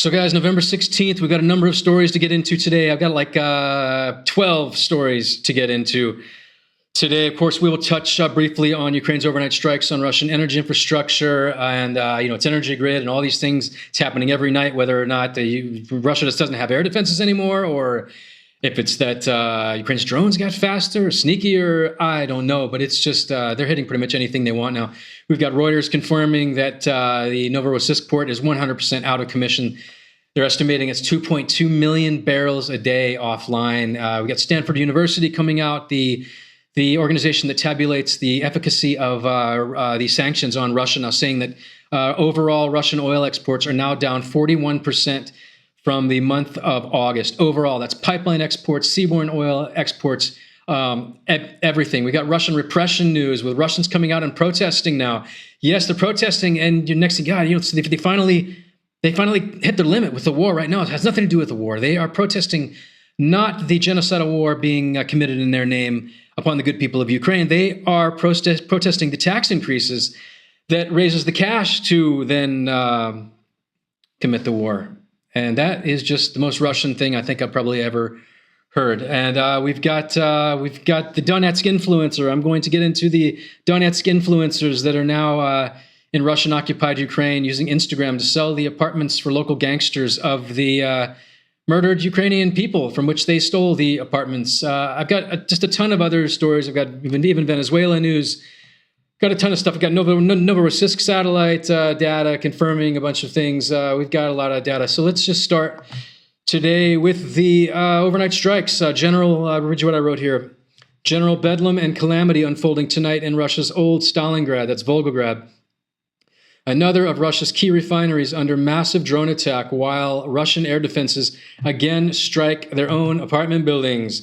So guys, November 16th, we've got a number of stories to get into today. I've got like 12 stories to get into today. Of course, we will touch briefly on Ukraine's overnight strikes on Russian energy infrastructure and, its energy grid and all these things. It's happening every night, whether or not Russia just doesn't have air defenses anymore, or if it's that Ukraine's drones got faster or sneakier, I don't know. But it's just they're hitting pretty much anything they want now. We've got Reuters confirming that the Novorossiysk port is 100% out of commission. They're estimating it's 2.2 million barrels a day offline. We got Stanford University coming out, the organization that tabulates the efficacy of the sanctions on Russia, now saying that overall Russian oil exports are now down 41% from the month of August. Overall, that's pipeline exports, seaborne oil exports, everything. We got Russian repression news with Russians coming out and protesting now. Yes, they're protesting, and your next thing, God, they finally hit their limit with the war right now. It has nothing to do with the war. They are protesting not the genocidal war being committed in their name upon the good people of Ukraine. They are protesting the tax increases that raises the cash to then commit the war. And that is just the most Russian thing I think I've probably ever heard. And we've got the Donetsk influencer. I'm going to get into the Donetsk influencers that are now in Russian-occupied Ukraine using Instagram to sell the apartments for local gangsters of the murdered Ukrainian people from which they stole the apartments. I've got just a ton of other stories. I've got even Venezuela news. Got a ton of stuff. We've got Novorossiysk satellite data confirming a bunch of things. We've got a lot of data. So let's just start today with the overnight strikes. Read you what I wrote here. General bedlam and calamity unfolding tonight in Russia's old Stalingrad. That's Volgograd. Another of Russia's key refineries under massive drone attack, while Russian air defenses again strike their own apartment buildings.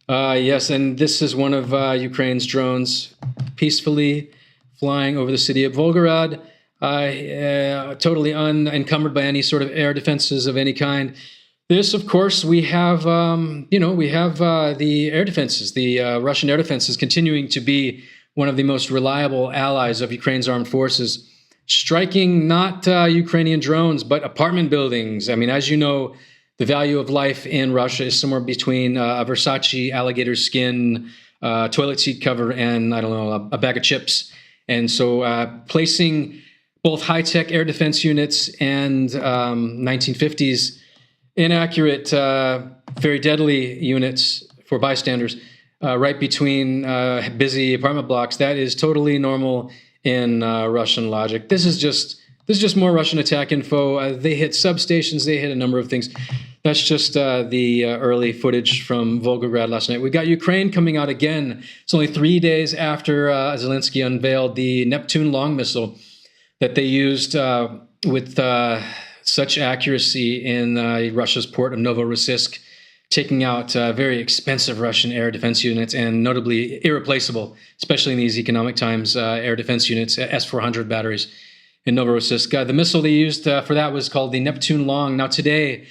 Yes, and this is one of Ukraine's drones peacefully flying over the city of Volgograd, totally unencumbered by any sort of air defenses of any kind. This, of course, we have the air defenses. The Russian air defenses continuing to be one of the most reliable allies of Ukraine's armed forces, striking not Ukrainian drones, but apartment buildings. I mean, as you know, the value of life in Russia is somewhere between a Versace alligator skin, toilet seat cover, and, I don't know, a bag of chips. And so placing both high-tech air defense units and 1950s inaccurate, very deadly units for bystanders right between busy apartment blocks, that is totally normal in Russian logic. This is just more Russian attack info. They hit substations. They hit a number of things. That's just the early footage from Volgograd last night. We got Ukraine coming out again. It's only 3 days after Zelensky unveiled the Neptune long missile that they used with such accuracy in Russia's port of Novorossiysk, taking out very expensive Russian air defense units, and notably irreplaceable, especially in these economic times, air defense units, S-400 batteries in Novorossiysk. The missile they used for that was called the Neptune Long. Now today,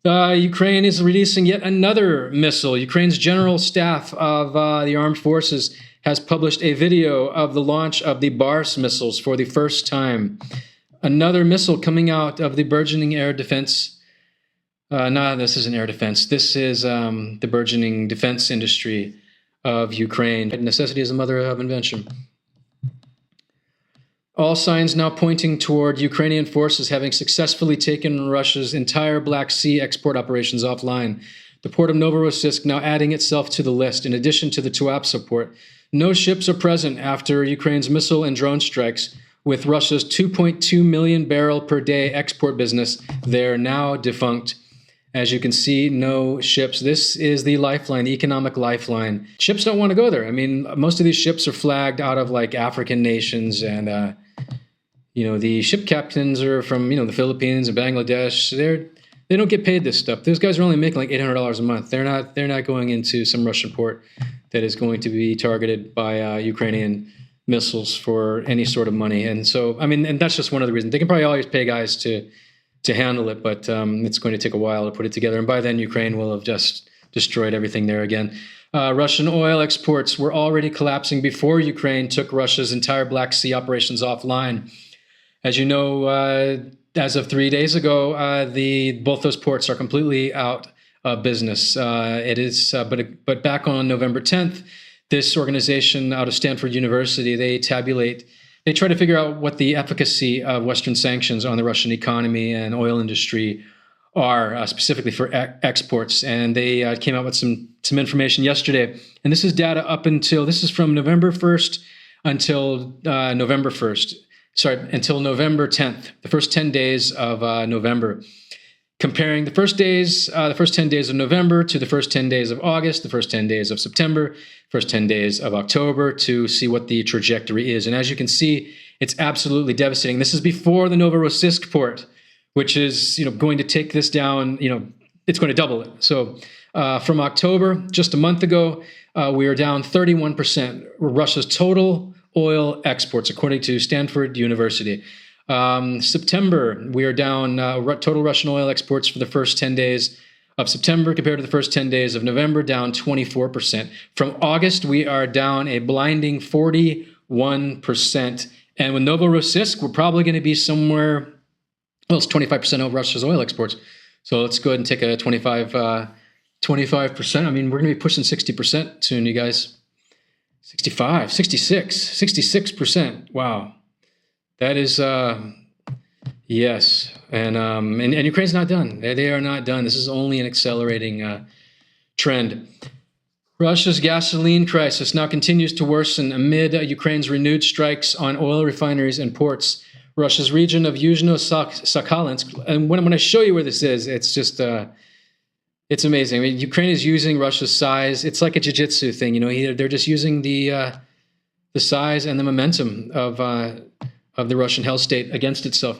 Ukraine is releasing yet another missile. Ukraine's General Staff of the Armed Forces has published a video of the launch of the Bars missiles for the first time. Another missile coming out of the burgeoning air defense. No, this isn't air defense. This is the burgeoning defense industry of Ukraine. Necessity is the mother of invention. All signs now pointing toward Ukrainian forces having successfully taken Russia's entire Black Sea export operations offline. The port of Novorossiysk now adding itself to the list, in addition to the Tuapse port. No ships are present after Ukraine's missile and drone strikes, with Russia's 2.2 million barrel per day export business there now defunct. As you can see, no ships. This is the lifeline, the economic lifeline. Ships don't want to go there. I mean, most of these ships are flagged out of like African nations, and the ship captains are from the Philippines and Bangladesh. They don't get paid this stuff. Those guys are only making like $800 a month. They're not going into some Russian port that is going to be targeted by Ukrainian missiles for any sort of money. And so, I mean, and that's just one of the reasons. They can probably always pay guys to handle it, but it's going to take a while to put it together. And by then, Ukraine will have just destroyed everything there again. Russian oil exports were already collapsing before Ukraine took Russia's entire Black Sea operations offline. As you know, as of 3 days ago, both those ports are completely out of business. But back on November 10th, this organization out of Stanford University, they try to figure out what the efficacy of Western sanctions on the Russian economy and oil industry are, specifically for exports. And they came out with some information yesterday. And this is data this is from November 1st until November 1st. Until November 10th, the first 10 days of November. Comparing the first 10 days of November to the first 10 days of August, the first 10 days of September, first 10 days of October, to see what the trajectory is. And as you can see, it's absolutely devastating. This is before the Novorossiysk port, which is going to take this down. It's going to double it. So from October, just a month ago, we are down 31%. Russia's total oil exports, according to Stanford University. September, we are down total Russian oil exports for the first 10 days of September compared to the first 10 days of November, down 24%. From August, we are down a blinding 41%. And with Novorossiysk, we're probably going to be somewhere, it's 25% of Russia's oil exports. So let's go ahead and take a 25%. I mean, we're going to be pushing 60% soon, you guys. 66%. Wow. That is, yes. And Ukraine's not done. They are not done. This is only an accelerating trend. Russia's gasoline crisis now continues to worsen amid Ukraine's renewed strikes on oil refineries and ports. Russia's region of Yuzhno-Sakhalinsk, and when I show you where this is, it's just... it's amazing. I mean, Ukraine is using Russia's size. It's like a jiu-jitsu thing, They're just using the size and the momentum of the Russian hell state against itself.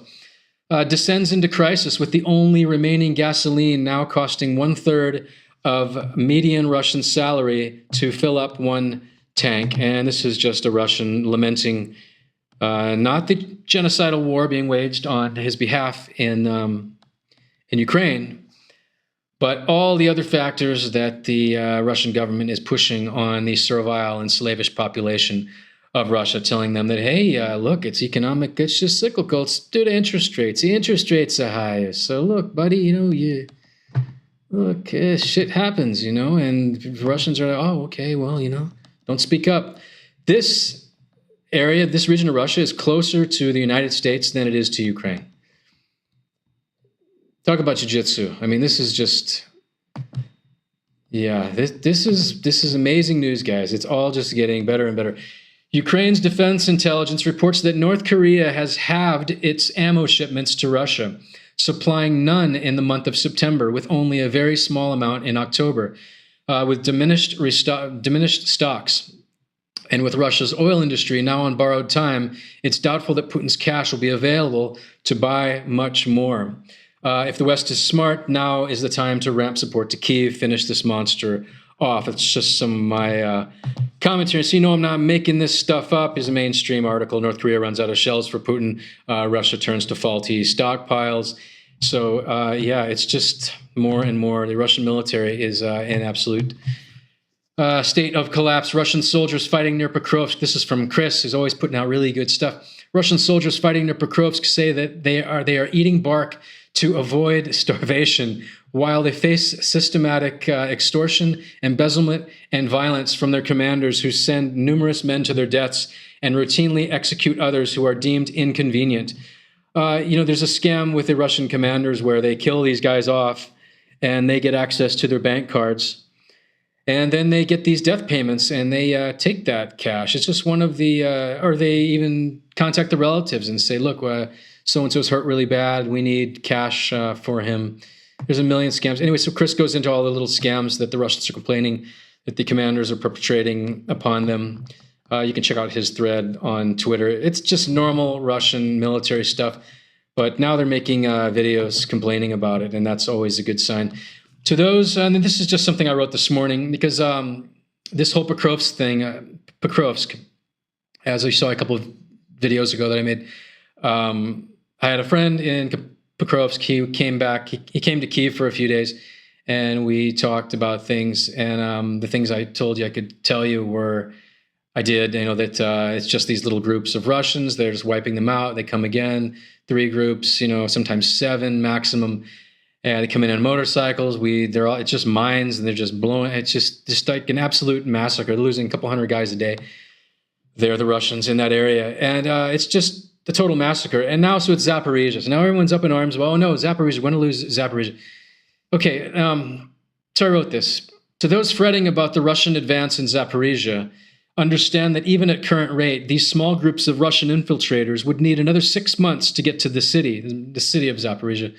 Descends into crisis with the only remaining gasoline now costing 1/3 of median Russian salary to fill up one tank. And this is just a Russian lamenting not the genocidal war being waged on his behalf in Ukraine, but all the other factors that the Russian government is pushing on the servile and slavish population of Russia, telling them that, hey, look, it's economic, it's just cyclical. It's due to interest rates. The interest rates are higher. So look, buddy, shit happens, and Russians are like, oh, okay, well, don't speak up. This region of Russia is closer to the United States than it is to Ukraine. Talk about jiu-jitsu. I mean, this is just, this is amazing news, guys. It's all just getting better and better. Ukraine's defense intelligence reports that North Korea has halved its ammo shipments to Russia, supplying none in the month of September, with only a very small amount in October, with diminished stocks. And with Russia's oil industry now on borrowed time, it's doubtful that Putin's cash will be available to buy much more. If the West is smart, now is the time to ramp support to Kyiv, finish this monster off. It's just some of my commentary. So I'm not making this stuff up. Is a mainstream article. North Korea runs out of shells for Putin. Russia turns to faulty stockpiles. So it's just more and more. The Russian military is in absolute state of collapse. Russian soldiers fighting near Pokrovsk. This is from Chris, who's always putting out really good stuff. Russian soldiers fighting near Pokrovsk say that they are eating bark to avoid starvation while they face systematic extortion, embezzlement, and violence from their commanders, who send numerous men to their deaths and routinely execute others who are deemed inconvenient. There's a scam with the Russian commanders where they kill these guys off and they get access to their bank cards. And then they get these death payments and they take that cash. It's just one of the, or they even contact the relatives and say, look, so-and-so's hurt really bad. We need cash for him. There's a million scams. Anyway, so Chris goes into all the little scams that the Russians are complaining that the commanders are perpetrating upon them. You can check out his thread on Twitter. It's just normal Russian military stuff. But now they're making videos complaining about it, and that's always a good sign. To those, and this is just something I wrote this morning, because this whole Pokrovsk thing, Pokrovsk, as you saw a couple of videos ago that I made, I had a friend in Pokrovsk. He came back. He came to Kyiv for a few days, and we talked about things. And the things I told you I could tell you were I did, that it's just these little groups of Russians. They're just wiping them out. They come again, 3 groups, sometimes 7 maximum. And they come in on motorcycles. It's just mines, and they're just blowing. It's just like an absolute massacre. They're losing a couple hundred guys a day. They're the Russians in that area. And it's just the total massacre. And now, so it's Zaporizhia. So now everyone's up in arms. Well, no, Zaporizhia, we're going to lose Zaporizhia. Okay, so I wrote this. To those fretting about the Russian advance in Zaporizhia, understand that even at current rate, these small groups of Russian infiltrators would need another 6 months to get to the city of Zaporizhia.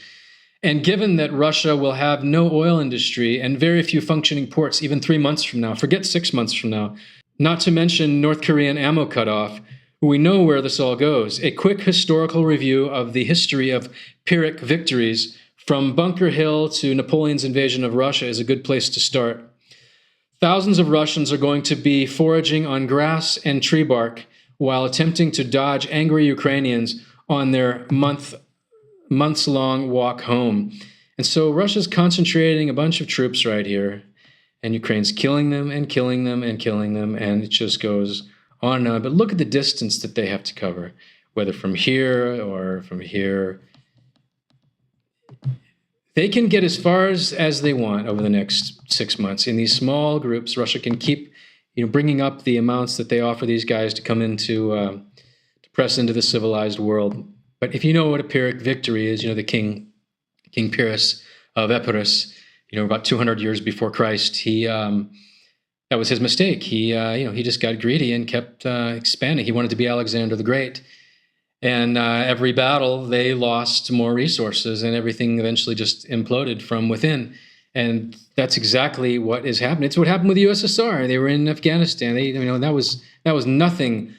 And given that Russia will have no oil industry and very few functioning ports even 3 months from now, forget 6 months from now, not to mention North Korean ammo cutoff, we know where this all goes. A quick historical review of the history of Pyrrhic victories from Bunker Hill to Napoleon's invasion of Russia is a good place to start. Thousands of Russians are going to be foraging on grass and tree bark while attempting to dodge angry Ukrainians on their months-long walk home. And so Russia's concentrating a bunch of troops right here, and Ukraine's killing them and killing them and killing them, and it just goes on and on. But look at the distance that they have to cover, whether from here or from here. They can get as far as they want over the next 6 months. In these small groups, Russia can keep, bringing up the amounts that they offer these guys to come into, to press into the civilized world. But if you know what a Pyrrhic victory is, the King Pyrrhus of Epirus, about 200 years before Christ, that was his mistake. He just got greedy and kept expanding. He wanted to be Alexander the Great. And every battle, they lost more resources, and everything eventually just imploded from within. And that's exactly what is happening. It's what happened with the USSR. They were in Afghanistan. That was nothing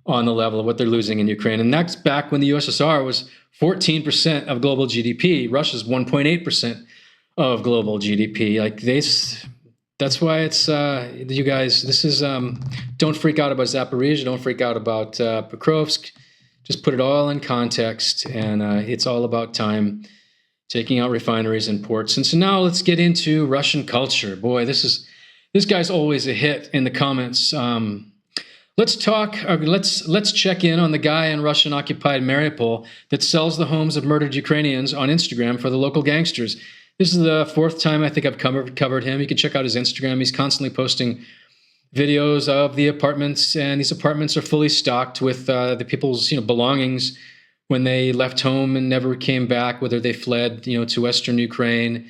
on the level of what they're losing in Ukraine. And that's back when the USSR was 14% of global GDP. Russia's 1.8% of global GDP. That's why it's you guys. This is don't freak out about Zaporizhia. Don't freak out about Pokrovsk. Just put it all in context, and it's all about time, taking out refineries and ports. And so now let's get into Russian culture. Boy, this guy's always a hit in the comments. Let's check in on the guy in Russian-occupied Maripole that sells the homes of murdered Ukrainians on Instagram for the local gangsters. This is the 4th time I think I've covered him. You can check out his Instagram. He's constantly posting videos of the apartments, and these apartments are fully stocked with the people's belongings when they left home and never came back, whether they fled to Western Ukraine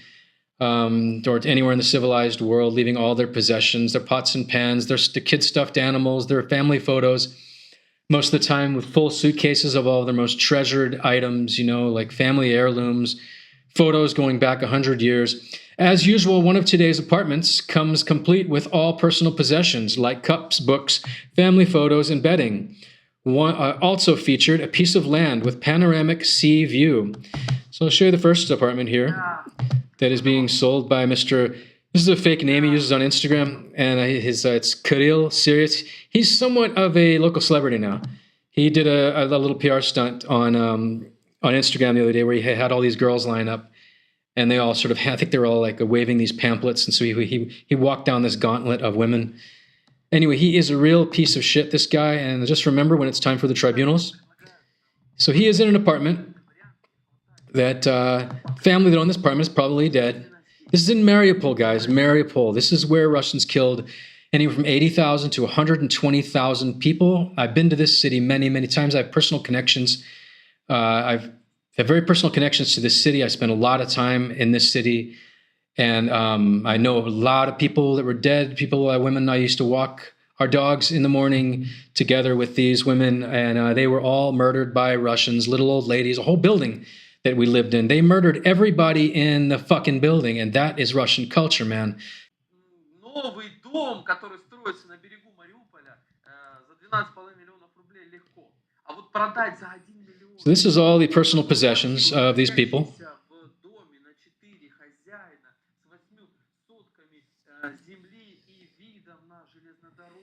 or to anywhere in the civilized world, leaving all their possessions, their pots and pans, their kid stuffed animals, their family photos, most of the time with full suitcases of all their most treasured items, like family heirlooms, photos going back 100 years. As usual, one of today's apartments comes complete with all personal possessions like cups, books, family photos, and bedding. One also featured a piece of land with panoramic sea view. So I'll show you the first apartment here that is being sold by Mr. This is a fake name he uses on Instagram, and it's Kirill Sirius. He's somewhat of a local celebrity now. He did a little PR stunt on Instagram the other day where he had all these girls line up. And they all sort of, I think they were all waving these pamphlets. And so he walked down this gauntlet of women. Anyway, he is a real piece of shit, this guy. And just remember when it's time for the tribunals. So he is in an apartment that family that owned this apartment is probably dead. This is in Maripole, guys, Maripole. This is where Russians killed anywhere from 80,000 to 120,000 people. I've been to this city many, many times. I have personal connections. I have very personal connections to this city. I spent a lot of time in this city, and I know a lot of people that were dead, women. I used to walk our dogs in the morning together with these women, and they were all murdered by Russians, little old ladies, a whole building that we lived in. They murdered everybody in the fucking building, and that is Russian culture, man. Новый дом, который строится на берегу Мариуполя, за 12,5 миллионов рублей легко. А вот продать за 1 миллион. So this is all the personal possessions of these people.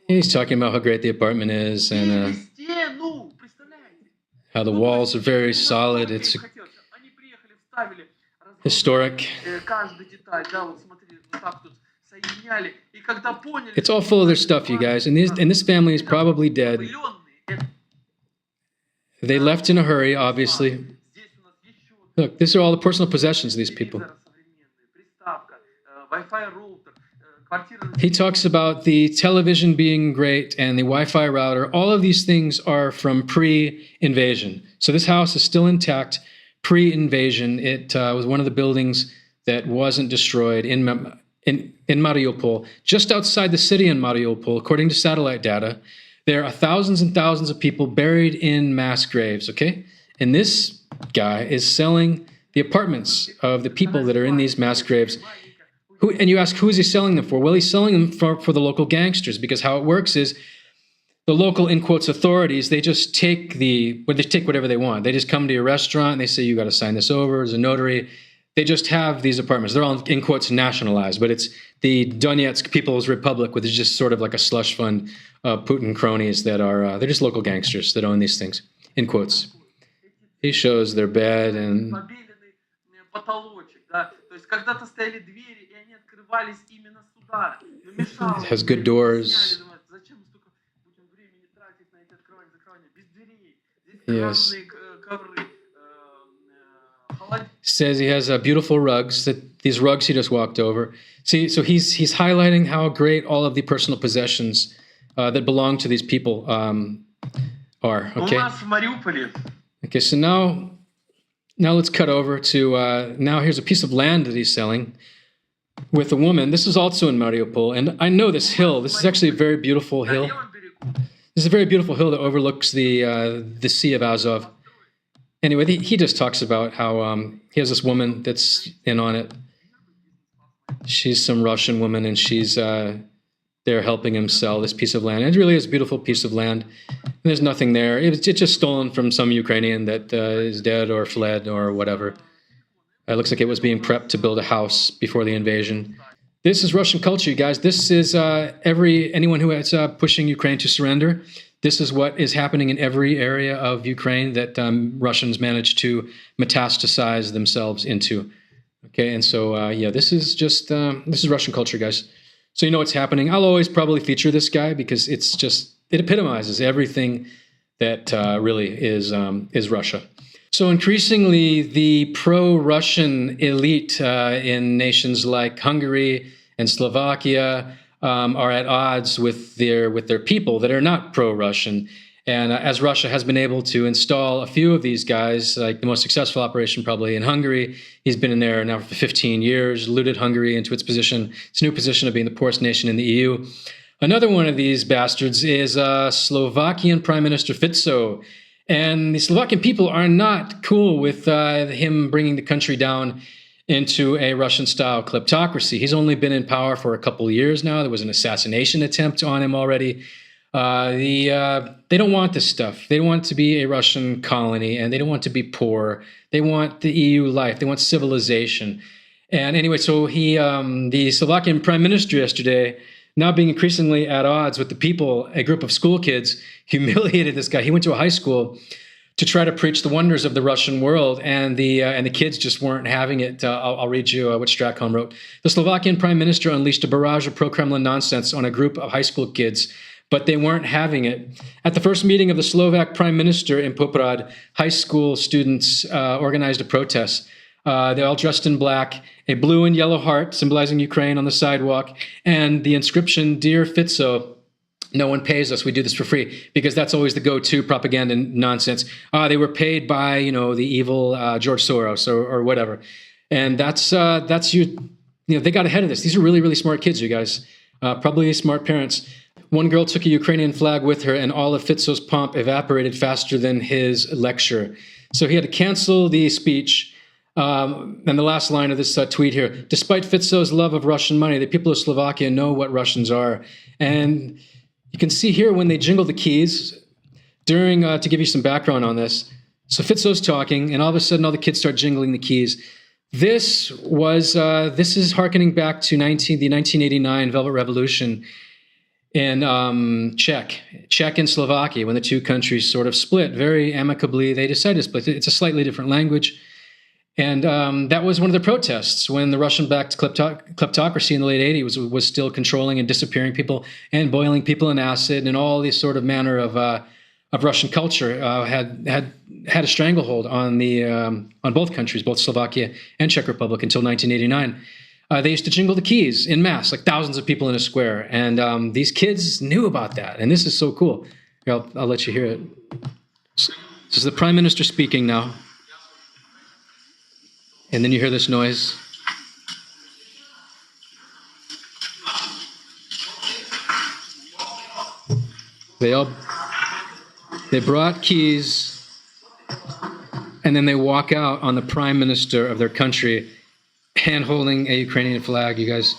He's talking about how great the apartment is and how the walls are very solid. It's historic. соединяли. И когда поняли, It's all full of their stuff, you guys. And this family is probably dead. They left in a hurry, obviously. Look, these are all the personal possessions of these people. He talks about the television being great and the Wi-Fi router. All of these things are from pre-invasion. So this house is still intact pre-invasion. It was one of the buildings that wasn't destroyed in Maripole, just outside the city in Maripole, according to satellite data. There are thousands and thousands of people buried in mass graves, okay? And this guy is selling the apartments of the people that are in these mass graves. And you ask, who is he selling them for? Well, he's selling them for the local gangsters, because how it works is the local, in quotes, authorities, they just take whatever they want. They just come to your restaurant and they say, you got to sign this over as a notary. They just have these apartments. They're all, in quotes, nationalized, but it's the Donetsk People's Republic, which is just sort of like a slush fund of Putin cronies that are, they're just local gangsters that own these things, in quotes. He shows their bed and... It has good doors. Yes. Says he has beautiful rugs. These rugs he just walked over. See, so he's highlighting how great all of the personal possessions that belong to these people are. Okay. Okay. So now let's cut over to now. Here's a piece of land that he's selling with a woman. This is also in Maripole, and I know this hill. This is actually a very beautiful hill. This is a very beautiful hill that overlooks the Sea of Azov. Anyway, he just talks about how he has this woman that's in on it. She's some Russian woman, and she's there helping him sell this piece of land. It really is a beautiful piece of land. And there's nothing there. It's just stolen from some Ukrainian that is dead or fled or whatever. It looks like it was being prepped to build a house before the invasion. This is Russian culture, you guys. This is anyone who is pushing Ukraine to surrender. This is what is happening in every area of Ukraine that Russians manage to metastasize themselves into. Okay, and so yeah, this is just this is Russian culture, guys. So you know what's happening. I'll always probably feature this guy because it epitomizes everything that really is Russia. So increasingly, the pro-Russian elite in nations like Hungary and Slovakia are at odds with their people that are not pro-Russian. And as Russia has been able to install a few of these guys, like the most successful operation probably in Hungary, he's been in there now for 15 years, looted Hungary into its new position of being the poorest nation in the EU. Another one of these bastards is Slovakian Prime Minister Fico. And the Slovakian people are not cool with him bringing the country down into a Russian-style kleptocracy. He's only been in power for a couple of years now. There was an assassination attempt on him already. They don't want this stuff. They don't want to be a Russian colony, and they don't want to be poor. They want the EU life. They want civilization. And anyway, so the Slovakian prime minister yesterday, now being increasingly at odds with the people, a group of school kids, humiliated this guy. He went to a high school to try to preach the wonders of the Russian world, and the kids just weren't having it. I'll read you what Stratcom wrote. The Slovakian prime minister unleashed a barrage of pro-Kremlin nonsense on a group of high school kids, but they weren't having it. At the first meeting of the Slovak prime minister in Poprad, high school students organized a protest. They all dressed in black, a blue and yellow heart symbolizing Ukraine on the sidewalk, and the inscription, "Dear Fico, no one pays us. We do this for free," because that's always the go-to propaganda nonsense. They were paid by, the evil George Soros or whatever. And that's they got ahead of this. These are really, really smart kids, you guys. Probably smart parents. One girl took a Ukrainian flag with her, and all of Fico's pomp evaporated faster than his lecture. So he had to cancel the speech. And the last line of this tweet here: despite Fico's love of Russian money, the people of Slovakia know what Russians are. And you can see here when they jingle the keys during, to give you some background on this. So Fico's talking, and all of a sudden all the kids start jingling the keys. This is hearkening back to the 1989 Velvet Revolution in Czech and Slovakia, when the two countries sort of split very amicably. They decided to split. It's a slightly different language. And that was one of the protests when the Russian-backed kleptocracy in the late 80s was still controlling and disappearing people and boiling people in acid, and all these sort of manner of Russian culture had a stranglehold on both countries, both Slovakia and Czech Republic, until 1989. They used to jingle the keys in mass, like thousands of people in a square, and these kids knew about that, and this is so cool. Here, I'll let you hear it. This is the Prime Minister speaking now. And then you hear this noise. They brought keys, and then they walk out on the prime minister of their country, hand holding a Ukrainian flag. You guys,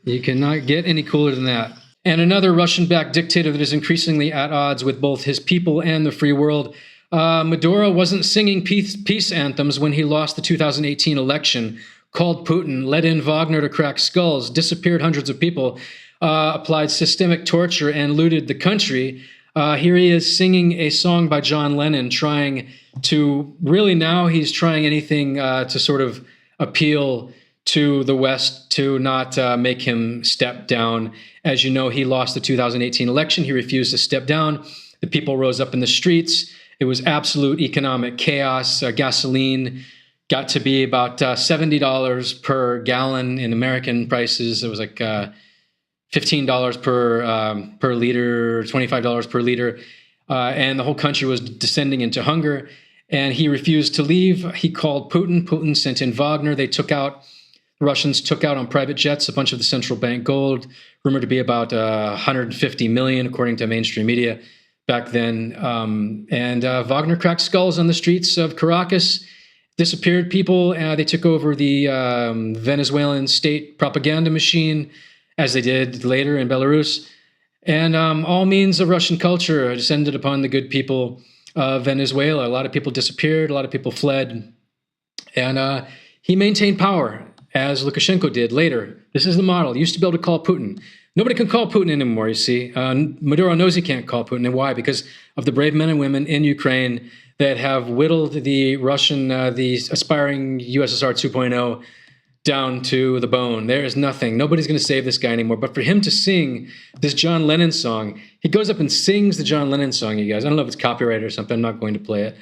you cannot get any cooler than that. And another Russian-backed dictator that is increasingly at odds with both his people and the free world. Maduro wasn't singing peace anthems when he lost the 2018 election, called Putin, let in Wagner to crack skulls, disappeared hundreds of people, applied systemic torture, and looted the country. Here he is singing a song by John Lennon, trying to, really now he's trying anything to sort of appeal to the West to not make him step down. As you know, he lost the 2018 election. He refused to step down. The people rose up in the streets. It was absolute economic chaos. Gasoline got to be about $70 per gallon in American prices. It was like $15 per liter, $25 per liter. And the whole country was descending into hunger. And he refused to leave. He called Putin. Putin sent in Wagner. The Russians took out on private jets a bunch of the central bank gold, rumored to be about 150 million, according to mainstream media back then. And Wagner cracked skulls on the streets of Caracas, disappeared people. They took over the Venezuelan state propaganda machine, as they did later in Belarus. And all means of Russian culture descended upon the good people of Venezuela. A lot of people disappeared. A lot of people fled. And he maintained power, as Lukashenko did later. This is the model. He used to be able to call Putin. Nobody can call Putin anymore, you see. Maduro knows he can't call Putin. And why? Because of the brave men and women in Ukraine that have whittled the the aspiring USSR 2.0 down to the bone. There is nothing. Nobody's going to save this guy anymore. But for him to sing this John Lennon song, he goes up and sings the John Lennon song, you guys. I don't know if it's copyrighted or something. I'm not going to play it.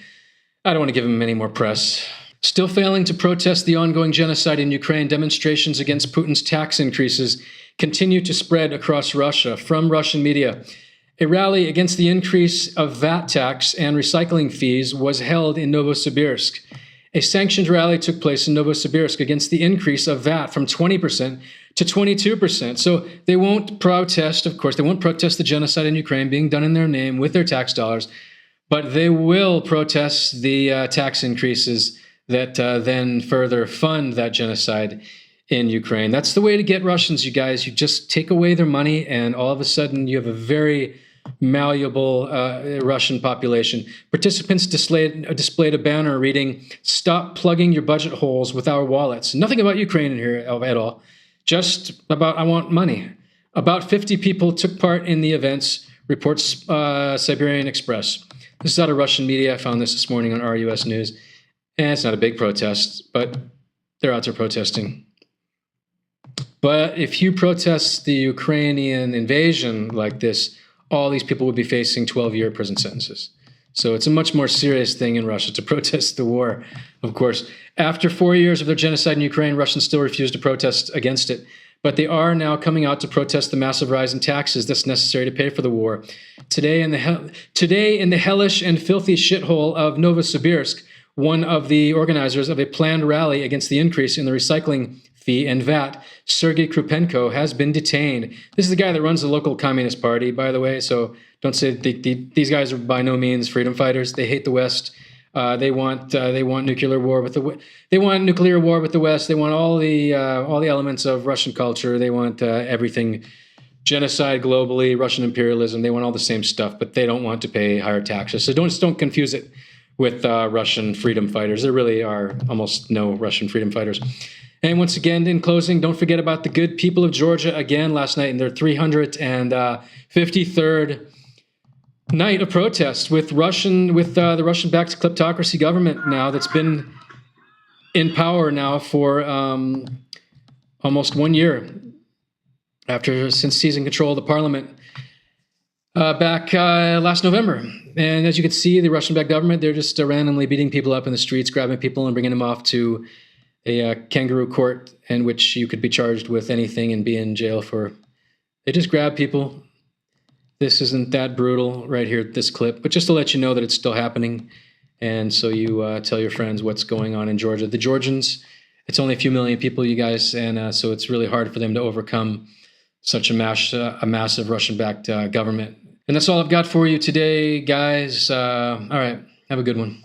I don't want to give him any more press. Still failing to protest the ongoing genocide in Ukraine, demonstrations against Putin's tax increases continue to spread across Russia. From Russian media, a rally against the increase of VAT tax and recycling fees was held in Novosibirsk. A sanctioned rally took place in Novosibirsk against the increase of VAT from 20% to 22%. So they won't protest, of course, they won't protest the genocide in Ukraine being done in their name with their tax dollars, but they will protest the tax increases that then further fund that genocide in Ukraine. That's the way to get Russians, you guys. You just take away their money, and all of a sudden you have a very malleable Russian population. Participants displayed a banner reading, "Stop plugging your budget holes with our wallets." Nothing about Ukraine in here at all. Just about, I want money. About 50 people took part in the events, reports Siberian Express. This is out of Russian media. I found this morning on RUS News. And it's not a big protest, but they're out there protesting. But if you protest the Ukrainian invasion like this, all these people would be facing 12-year prison sentences. So it's a much more serious thing in Russia to protest the war, of course. After 4 years of their genocide in Ukraine, Russians still refuse to protest against it. But they are now coming out to protest the massive rise in taxes that's necessary to pay for the war. Today, in the hellish and filthy shithole of Novosibirsk, one of the organizers of a planned rally against the increase in the recycling fee and VAT, Sergei Krupenko, has been detained. This is the guy that runs the local Communist Party, by the way, so don't say these guys are by no means freedom fighters. They hate the West. They want nuclear war with the West. They want all the elements of Russian culture. They want everything, genocide globally, Russian imperialism. They want all the same stuff, but they don't want to pay higher taxes. So don't confuse it with Russian freedom fighters. There really are almost no Russian freedom fighters. And once again, in closing, don't forget about the good people of Georgia again last night in their 353rd night of protest with the Russian-backed kleptocracy government now that's been in power now for almost 1 year since seizing control of the parliament back last November. And as you can see, the Russian-backed government, they're just randomly beating people up in the streets, grabbing people and bringing them off to a kangaroo court in which you could be charged with anything and be in jail for. They just grab people. This isn't that brutal right here, this clip, but just to let you know that it's still happening. And so you tell your friends what's going on in Georgia. The Georgians, it's only a few million people, you guys, and so it's really hard for them to overcome such a massive Russian-backed government. And that's all I've got for you today, guys. All right, have a good one.